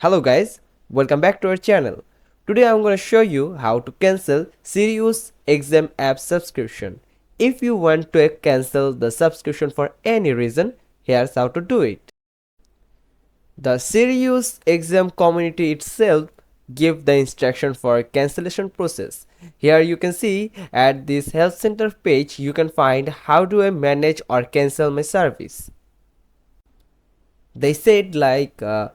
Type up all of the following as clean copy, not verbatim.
Hello guys, welcome back to our channel. Today I'm going to show you how to cancel SiriusXM app subscription. If you want to cancel the subscription for any reason, here's how to do it. The SiriusXM community itself give the instruction for cancellation process. Here you can see at this help center page you can find how do I manage or cancel my service. They said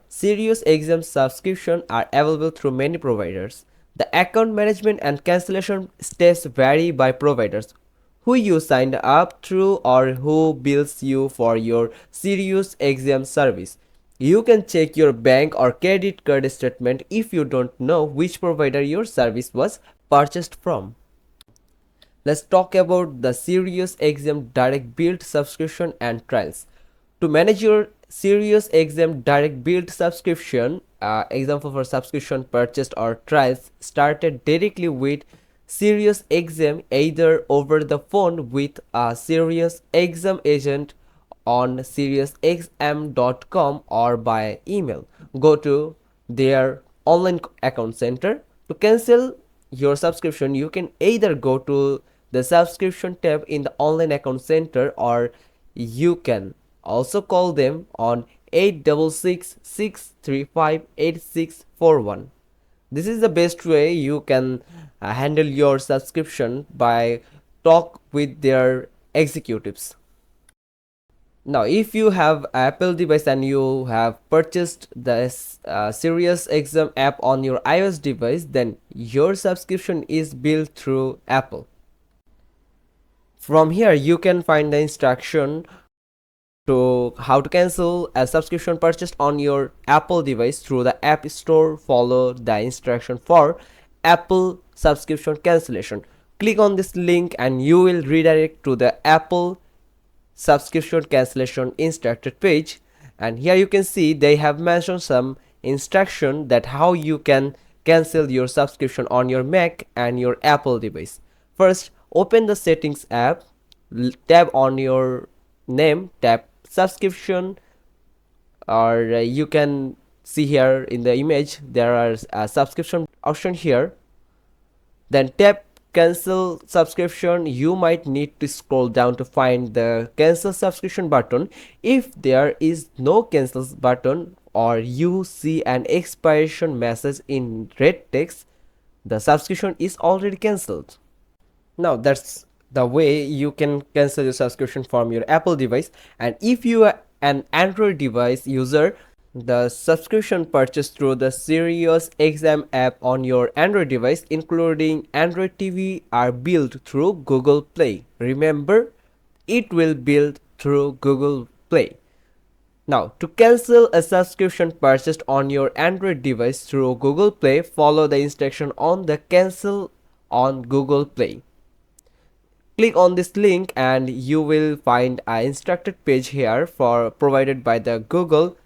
Sirius exam subscription are available through many providers. The account management and cancellation steps vary by providers. Who you signed up through or who bills you for your Sirius exam service. You can check your bank or credit card statement if you don't know which provider your service was purchased from. Let's talk about the SiriusXM Direct Build subscription and trials. To manage your SiriusXM Direct Build subscription, example for subscription purchased or trials started directly with SiriusXM either over the phone with a SiriusXM agent on SiriusXM.com or by email. Go to their online account center. To cancel your subscription, you can either go to the subscription tab in the online account center or you can also call them on 866-635-8641. This is the best way you can handle your subscription by talk with their executives. Now if you have Apple device and you have purchased the SiriusXM app on your iOS device, then your subscription is billed through Apple. From here you can find the instruction to how to cancel a subscription purchased on your Apple device through the App Store. Follow the instruction for Apple subscription cancellation. Click on this link and you will redirect to the Apple subscription cancellation instructed page, and here you can see they have mentioned some instruction that how you can cancel your subscription on your Mac and your Apple device. First, open the settings app, tab on your name, tap subscription, or you can see here in the image there are a subscription option here. Then tap cancel subscription. You might need to scroll down to find the cancel subscription button. If there is no cancel button or you see an expiration message in red text, the subscription is already cancelled. Now that's the way you can cancel your subscription from your Apple device. And if you are an Android device user, the subscription purchased through the SiriusXM app on your Android device, including Android TV, are billed through Google Play. Remember, it will bill through Google Play. Now, to cancel a subscription purchased on your Android device through Google Play, follow the instruction on the cancel on Google Play. Click on this link and you will find an instructed page here for provided by the Google,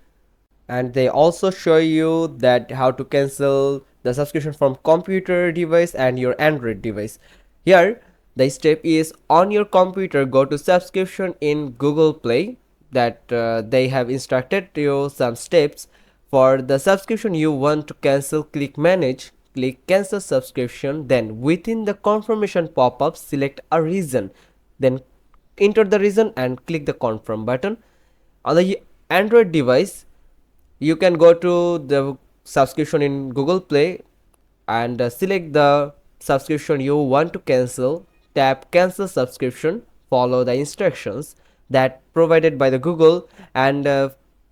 and they also show you that how to cancel the subscription from computer device and your Android device. Here the step is on your computer, go to subscription in Google Play, that they have instructed you some steps. For the subscription you want to cancel, click manage, click cancel subscription, then within the confirmation pop-up select a reason, then enter the reason and click the confirm button. On the Android device you can go to the subscription in Google Play and select the subscription you want to cancel, tap cancel subscription, follow the instructions that provided by the Google, and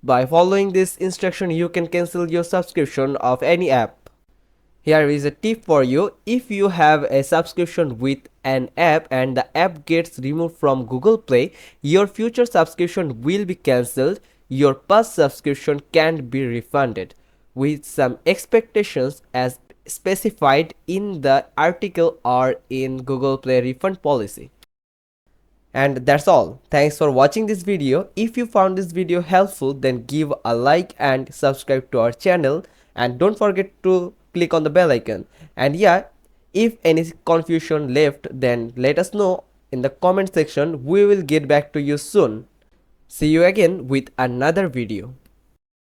by following this instruction you can cancel your subscription of any app. Here is a tip for you. If you have a subscription with an app and the app gets removed from Google Play, your future subscription will be cancelled. Your past subscription can't be refunded, with some expectations as specified in the article or in Google Play refund policy. And that's all. Thanks for watching this video. If you found this video helpful, then give a like and subscribe to our channel, and don't forget to click on the bell icon. And yeah, if any confusion left, then let us know in the comment section. We will get back to you soon. See you again with another video.